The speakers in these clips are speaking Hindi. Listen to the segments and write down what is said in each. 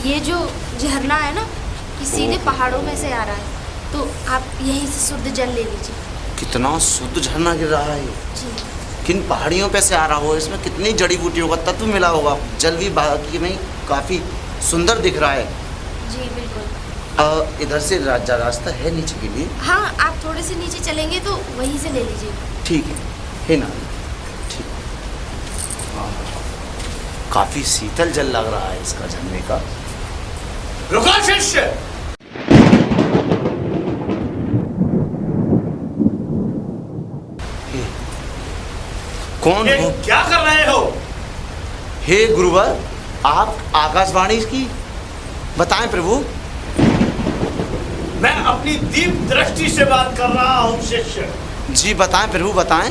ये जो झरना है ना, ये सीधे पहाड़ों में से आ रहा है, तो आप यहीं से शुद्ध जल ले लीजिए। कितना शुद्ध झरना गिर रहा है जी। किन पहाड़ियों पे से आ रहा हो, इसमें कितनी जड़ी बूटियों का तत्व मिला होगा। जल भी बाकी में काफ़ी सुंदर दिख रहा है। जी बिल्कुल। इधर से रास्ता है नीचे के लिए? हाँ, आप थोड़े से नीचे चलेंगे तो वहीं से ले लीजिए। ठीक है ना? ठीक। काफ़ी शीतल जल लग रहा है इसका झरने का। रुको शिष्य, कौन ये हो? क्या कर रहे हो? हे गुरुवर, आप आकाशवाणी की बताएं प्रभु। मैं अपनी दीप दृष्टि से बात कर रहा हूँ शिष्य। जी बताएं प्रभु, बताएं।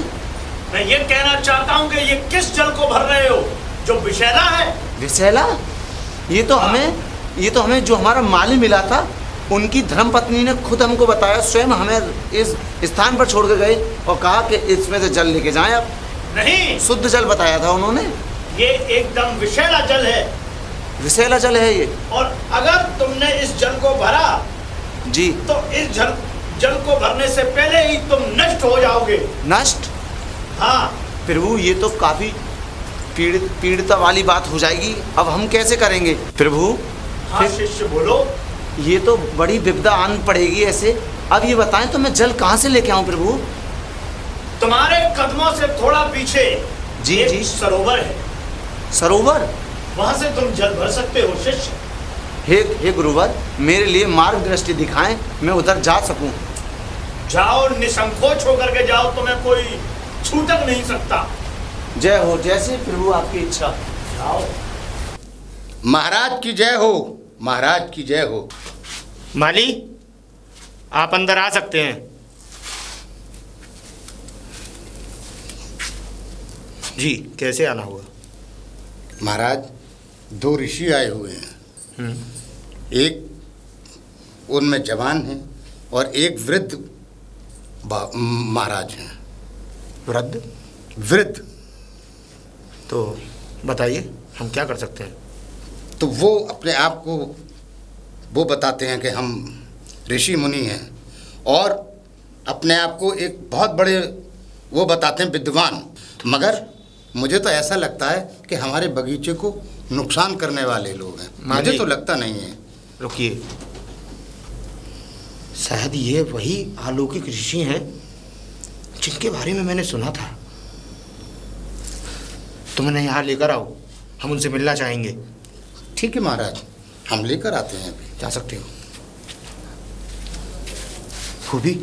मैं ये कहना चाहता हूँ कि ये किस जल को भर रहे हो जो विषैला है? विषैला? ये तो हमें जो हमारा माली मिला था, उनकी धर्मपत्नी ने खुद हमको बताया, स्वयं हमें इस स्थान पर छोड़ के गए और कहा कि इसमें से जल लेके जाएं आप। नहीं, शुद्ध जल बताया था उन्होंने। ये एकदम विषैला जल है। विषैला जल है ये? और अगर तुमने इस जल को भरा जी, तो इस जल को भरने से पहले ही तुम नष्ट हो जाओगे। नष्ट? हाँ प्रभु, ये तो काफी पीड़िता वाली बात हो जाएगी। अब हम कैसे करेंगे प्रभु? हाँ शिष्य बोलो। ये तो बड़ी विपदा आन पड़ेगी ऐसे। अब ये बताएं तो मैं जल कहाँ से लेके आऊं प्रभु? तुम्हारे कदमों से थोड़ा पीछे जी एक जी। सरोवर है, सरोवर? वहां से तुम जल भर सकते हो शिष्य। हे गुरुवर, मेरे लिए मार्ग दृष्टि दिखाएं, मैं उधर जा सकूं। जाओ, निसंकोच होकर के जाओ, तुम्हें कोई छूटक नहीं सकता। जय हो, जैसे प्रभु आपकी इच्छा। जाओ। महाराज की जय हो, महाराज की जय हो। माली, आप अंदर आ सकते हैं। जी, कैसे आना हुआ? महाराज, दो ऋषि आए हुए हैं। एक उनमें जवान है और एक वृद्ध महाराज हैं। वृद्ध? वृद्ध। तो बताइए, हम क्या कर सकते हैं? तो वो अपने आप को वो बताते हैं कि हम ऋषि मुनि हैं, और अपने आप को एक बहुत बड़े वो बताते हैं विद्वान। मगर मुझे तो ऐसा लगता है कि हमारे बगीचे को नुकसान करने वाले लोग हैं। मुझे तो लगता नहीं है। रुकिए, शायद ये वही अलौकिक ऋषि हैं जिनके बारे में मैंने सुना था। तुम उन्हें यहाँ लेकर आओ, हम उनसे मिलना चाहेंगे। ठीक है महाराज, हम लेकर आते हैं। अभी जा सकते हो। वो भी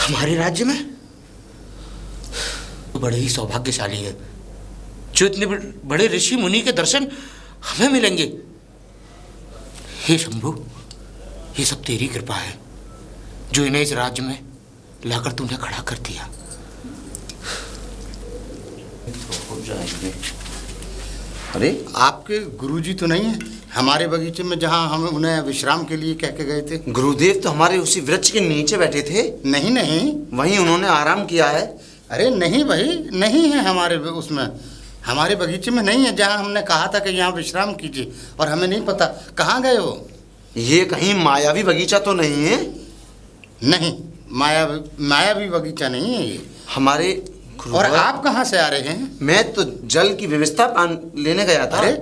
हमारे राज्य में? तो बड़े ही सौभाग्यशाली है जो इतने बड़े ऋषि मुनि के दर्शन हमें मिलेंगे। हे शंभु, ये सब तेरी कृपा है जो इन्हें इस राज्य में लाकर तुमने खड़ा कर दिया। हो जाएंगे। अरे, आपके गुरुजी तो नहीं है हमारे बगीचे में, जहाँ हम उन्हें विश्राम के लिए कह के गए थे? गुरुदेव तो हमारे उसी वृक्ष के नीचे बैठे थे। नहीं नहीं, वहीं उन्होंने आराम किया है। अरे नहीं, वही नहीं है हमारे उसमें, हमारे बगीचे में नहीं है जहाँ हमने कहा था कि यहाँ विश्राम कीजिए, और हमें नहीं पता कहाँ गए हो। ये कहीं मायावी बगीचा तो नहीं है? नहीं, मायावी बगीचा नहीं है ये हमारे और आप कहाँ से आ रहे हैं? मैं तो जल की व्यवस्था लेने गया था। अरे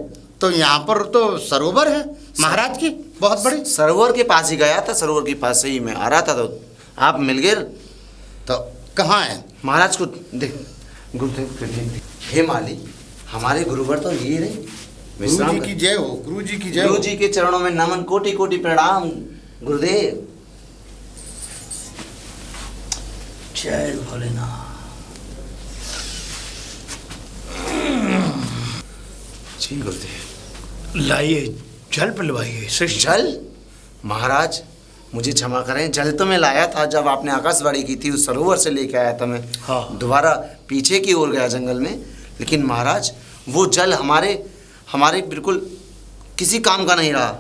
तो यहाँ पर तो सरोवर है महाराज की, बहुत बड़ी। सरोवर के पास ही गया था, सरोवर के पास से ही मैं आ रहा था तो आप मिल गए। तो कहाँ है? महाराज को देख, गुरुदेव। हे माली, हमारे गुरुवर तो ये रहे। गुरु जी की जय हो, गुरु जी की जय हो। गुरु जी के चरणों में नमन, कोटि कोटि प्रणाम गुरुदेव। जय भोलेनाथ। जी गुरुदेव। लाइए, जल पिलवाइए शिष्य। जल? महाराज मुझे क्षमा करें, जल तो मैं लाया था जब आपने आकाशवाणी की थी, उस सरोवर से लेके आया था मैं। हाँ। दोबारा पीछे की ओर गया जंगल में, लेकिन महाराज वो जल हमारे बिल्कुल किसी काम का नहीं रहा।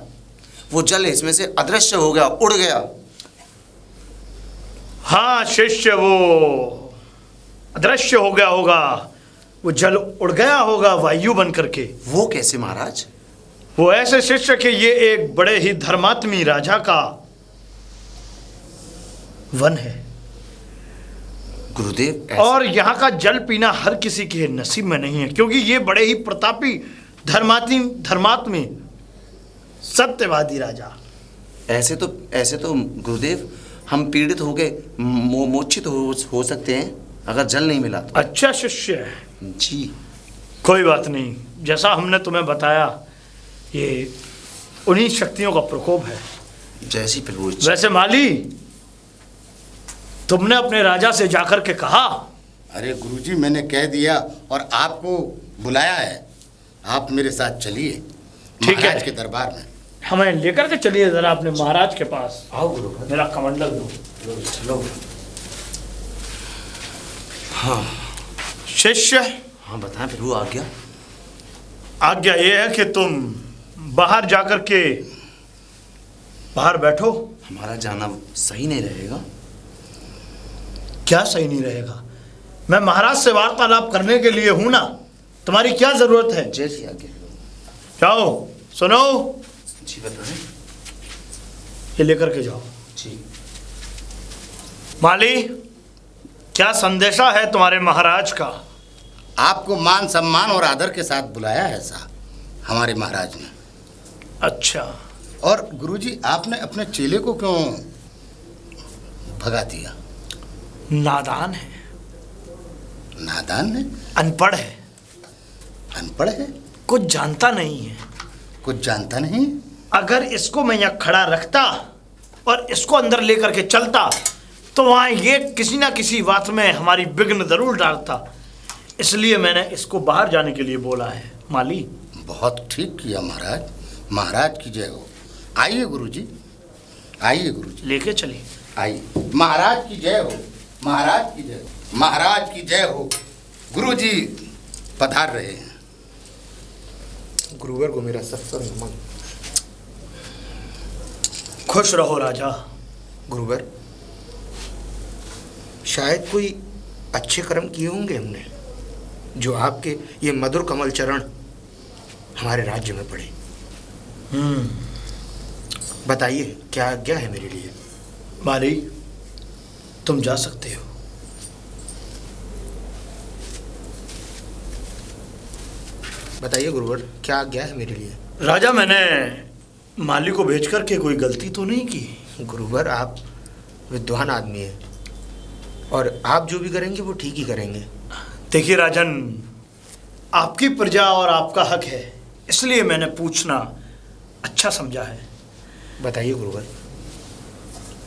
वो जल इसमें से अदृश्य हो गया, उड़ गया। हाँ शिष्य, वो अदृश्य हो गया होगा, वो जल उड़ गया होगा वायु बन करके। वो कैसे महाराज? वो ऐसे शिष्य कि ये एक बड़े ही धर्मात्मी राजा का वन है गुरुदेव। और यहाँ का जल पीना हर किसी के नसीब में नहीं है, क्योंकि ये बड़े ही प्रतापी धर्मात्मी सत्यवादी राजा। ऐसे तो गुरुदेव हम पीड़ित होके मोचित हो सकते हैं अगर जल नहीं मिला तो। अच्छा शिष्य है जी। कोई बात नहीं, जैसा हमने तुम्हें बताया ये उन्हीं शक्तियों का प्रकोप है। जैसी प्रभु। वैसे माली, तुमने अपने राजा से जाकर के कहा? अरे गुरुजी, मैंने कह दिया और आपको बुलाया है। आप मेरे साथ चलिए महाराज के दरबार में। हमें लेकर के चलिए जरा अपने महाराज के पास। आओ गुरु। मेरा कमंडल दो। चलो। हाँ शिष्य। हाँ बताएं प्रभु। आज्ञा। आज्ञा ये है कि तुम बाहर जाकर के बाहर बैठो। हमारा जाना सही नहीं रहेगा। क्या सही नहीं रहेगा? मैं महाराज से वार्तालाप करने के लिए हूं ना, तुम्हारी क्या जरूरत है? जैसी आज्ञा। जाओ, सुनो। जी बताएं। ये लेकर के जाओ। जी। माली, क्या संदेशा है तुम्हारे महाराज का? आपको मान सम्मान और आदर के साथ बुलाया है ऐसा हमारे महाराज ने। अच्छा। और गुरुजी, आपने अपने चेले को क्यों भगा दिया? नादान है। नादान है? अनपढ़ है। अनपढ़ है? कुछ जानता नहीं है। कुछ जानता नहीं? अगर इसको मैं यहाँ खड़ा रखता और इसको अंदर लेकर के चलता तो वहाँ ये किसी ना किसी बात में हमारी विघ्न जरूर डालता। इसलिए मैंने इसको बाहर जाने के लिए बोला है। माली, बहुत ठीक किया महाराज। महाराज की जय हो। आइए गुरुजी, आइए गुरुजी। लेके चलिए। आइए। महाराज की जय हो। महाराज की जय हो। महाराज की जय हो। गुरुजी पधार रहे हैं। गुरुवर को मेरा सत्संग नमन। खुश रहो राजा। गुरुवर, शायद कोई अच्छे कर्म किए होंगे हमने, जो आपके ये मधुर कमल चरण हमारे राज्य में पड़े। बताइए क्या आज्ञा है मेरे लिए? माली, तुम जा सकते हो। बताइए गुरुवर, क्या आज्ञा है मेरे लिए? राजा, मैंने माली को भेज करके कोई गलती तो नहीं की? गुरुवर, आप विद्वान आदमी हैं और आप जो भी करेंगे वो ठीक ही करेंगे। देखिए राजन, आपकी प्रजा और आपका हक है, इसलिए मैंने पूछना अच्छा समझा है। बताइए गुरुवर।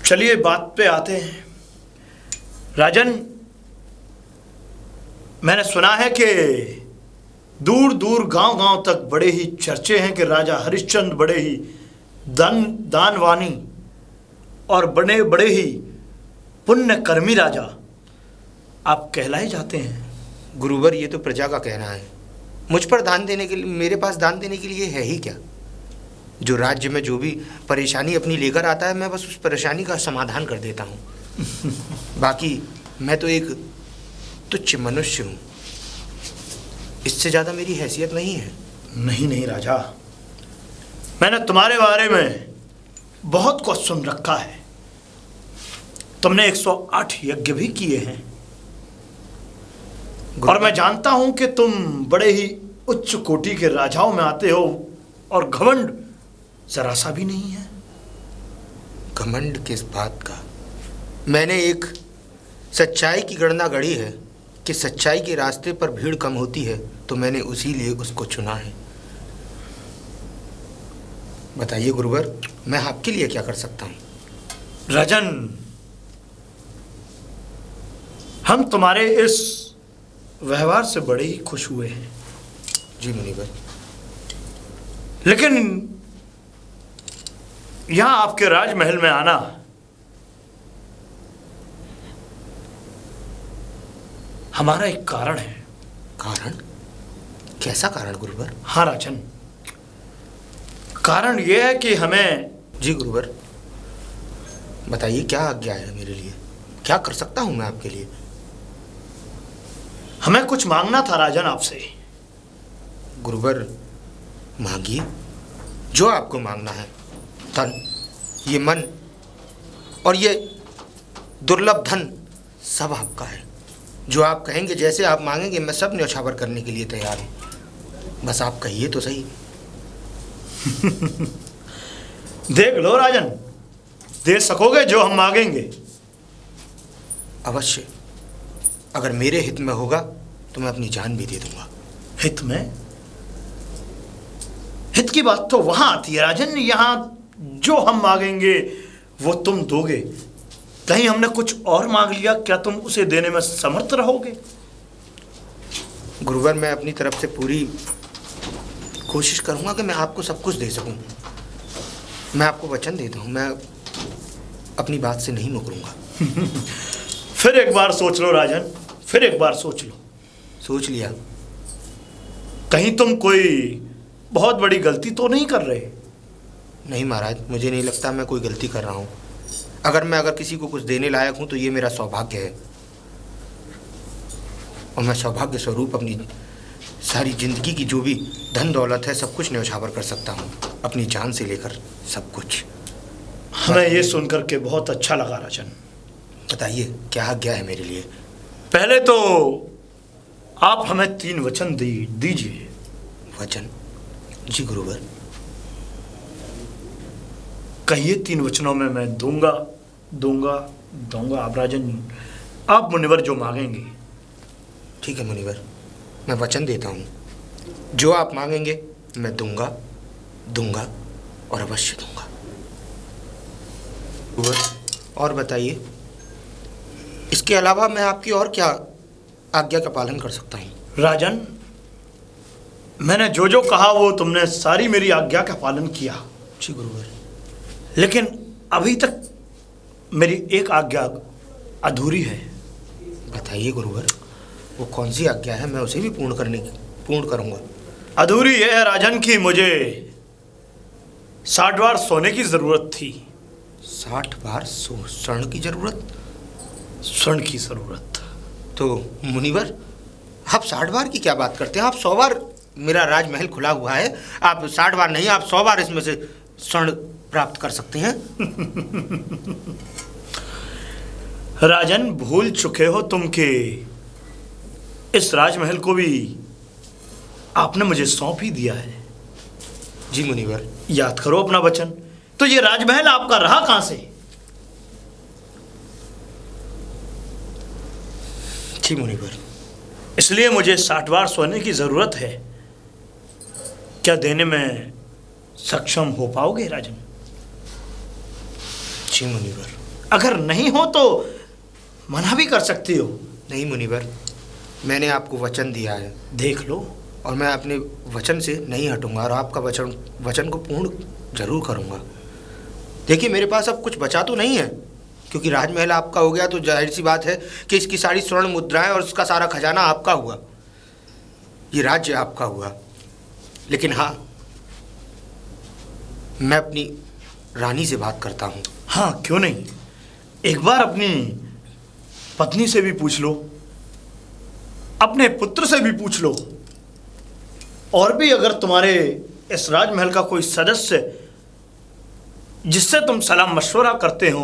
चलिए बात पे आते हैं। राजन, मैंने सुना है कि दूर दूर गांव-गांव तक बड़े ही चर्चे हैं कि राजा हरिश्चंद्र बड़े ही दानवानी और बड़े बड़े ही पुण्यकर्मी राजा आप कहलाए जाते हैं। गुरुवर, ये तो प्रजा का कहना है। मुझ पर दान देने के लिए, मेरे पास दान देने के लिए है ही क्या? जो राज्य में जो भी परेशानी अपनी लेकर आता है, मैं बस उस परेशानी का समाधान कर देता हूँ। बाकी मैं तो एक तुच्छ मनुष्य हूँ, इससे ज़्यादा मेरी हैसियत नहीं है। नहीं नहीं राजा, मैंने तुम्हारे बारे में बहुत कुछ सुन रखा है। तुमने 108 यज्ञ भी किए हैं और मैं जानता हूं कि तुम बड़े ही उच्च कोटि के राजाओं में आते हो और घमंड जरा सा भी नहीं है। घमंड किस बात का? मैंने एक सच्चाई की गणना गढ़ी है कि सच्चाई के रास्ते पर भीड़ कम होती है, तो मैंने उसी लिए उसको चुना है। बताइए गुरुवर, मैं आपके लिए क्या कर सकता हूँ? राजन, हम तुम्हारे इस व्यवहार से बड़े ही खुश हुए हैं। जी मुनिवर। लेकिन यहां आपके राजमहल में आना हमारा एक कारण है। कारण? कैसा कारण गुरुवर? हाँ राजन, कारण यह है कि हमें। जी गुरुवर, बताइए क्या आज्ञा है मेरे लिए? क्या कर सकता हूँ मैं आपके लिए? हमें कुछ मांगना था राजन आपसे। गुरुवर, मांगिए। जो आपको मांगना है, धन, ये मन और ये दुर्लभ धन सब आपका है। जो आप कहेंगे, जैसे आप मांगेंगे, मैं सब न्यौछावर करने के लिए तैयार हूँ। बस आप कहिए तो सही। देख लो राजन, दे सकोगे जो हम मांगेंगे? अवश्य, अगर मेरे हित में होगा तो मैं अपनी जान भी दे दूंगा। हित में? हित की बात तो वहां आती है राजन, यहां जो हम मांगेंगे वो तुम दोगे। कहीं हमने कुछ और मांग लिया, क्या तुम उसे देने में समर्थ रहोगे? गुरुवर, मैं अपनी तरफ से पूरी कोशिश करूंगा कि मैं आपको सब कुछ दे सकूं। मैं आपको वचन देता हूं, मैं अपनी बात से नहीं मुकरूंगा। फिर एक बार सोच लो राजन, फिर एक बार सोच लो। सोच लिया। कहीं तुम कोई बहुत बड़ी गलती तो नहीं कर रहे? नहीं महाराज, मुझे नहीं लगता मैं कोई गलती कर रहा हूं। अगर किसी को कुछ देने लायक हूं तो ये मेरा सौभाग्य है, और मैं सौभाग्य स्वरूप अपनी सारी जिंदगी की जो भी धन दौलत है सब कुछ न्यौछावर कर सकता हूं, अपनी जान से लेकर सब कुछ। हमें ये सुनकर के बहुत अच्छा लगा राजन। बताइए, क्या आज्ञा है मेरे लिए? पहले तो आप हमें 3 वचन दीजिए। वचन? जी गुरुवर। कहिए 3 वचनों में मैं दूंगा दूंगा दूंगा। आप राजन, आप मुनिवर जो मांगेंगे। ठीक है मुनिवर, मैं वचन देता हूँ, जो आप मांगेंगे मैं दूंगा दूंगा और अवश्य दूंगा। गुरुवर, और बताइए, इसके अलावा मैं आपकी और क्या आज्ञा का पालन कर सकता हूँ? राजन, मैंने जो जो कहा वो तुमने सारी मेरी आज्ञा का पालन किया। जी गुरुवर। लेकिन अभी तक मेरी एक आज्ञा अधूरी है। बताइए गुरुवर, वो कौन सी आज्ञा है? मैं उसे भी पूर्ण करूंगा। अधूरी यह है राजन कि मुझे 60 बार सोने की जरूरत थी। 60 बार स्वर्ण की जरूरत? स्वर्ण की जरूरत? तो मुनिवर, आप 60 बार की क्या बात करते हैं? आप 100 बार, मेरा राजमहल खुला हुआ है, आप 60 बार नहीं, आप 100 बार इसमें से स्वर्ण प्राप्त कर सकते हैं। राजन, भूल चुके हो तुम कि इस राजमहल को भी आपने मुझे सौंप ही दिया है। जी मुनिवर। याद करो अपना वचन। तो ये राजमहल आपका रहा कहां से? जी मुनिवर। इसलिए मुझे 60 बार सोने की जरूरत है। क्या देने में सक्षम हो पाओगे राजन? जी मुनिवर। अगर नहीं हो तो मना भी कर सकती हो। नहीं मुनिवर, मैंने आपको वचन दिया है। देख लो। और मैं अपने वचन से नहीं हटूंगा और आपका वचन को पूर्ण जरूर करूंगा। देखिए, मेरे पास अब कुछ बचा तो नहीं है, क्योंकि राजमहल आपका हो गया तो जाहिर सी बात है कि इसकी सारी स्वर्ण मुद्राएं और इसका सारा खजाना आपका हुआ, ये राज्य आपका हुआ। लेकिन हाँ, मैं अपनी रानी से बात करता हूँ। हाँ, क्यों नहीं। एक बार अपनी पत्नी से भी पूछ लो, अपने पुत्र से भी पूछ लो, और भी अगर तुम्हारे इस राजमहल का कोई सदस्य जिससे तुम सलाह मशवरा करते हो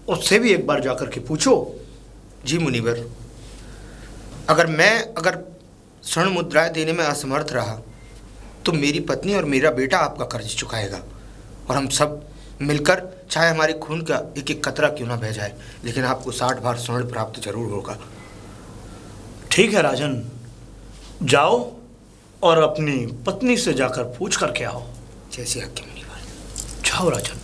उससे भी एक बार जाकर के पूछो। जी मुनिवर, अगर स्वर्ण मुद्राएं देने में असमर्थ रहा तो मेरी पत्नी और मेरा बेटा आपका कर्ज चुकाएगा, और हम सब मिलकर, चाहे हमारे खून का एक एक कतरा क्यों ना बह जाए, लेकिन आपको 60 बार स्वर्ण प्राप्त जरूर होगा। ठीक है राजन, जाओ और अपनी पत्नी से जाकर पूछ करके आओ। जैसी आज्ञा मुनिवर। जाओ राजन।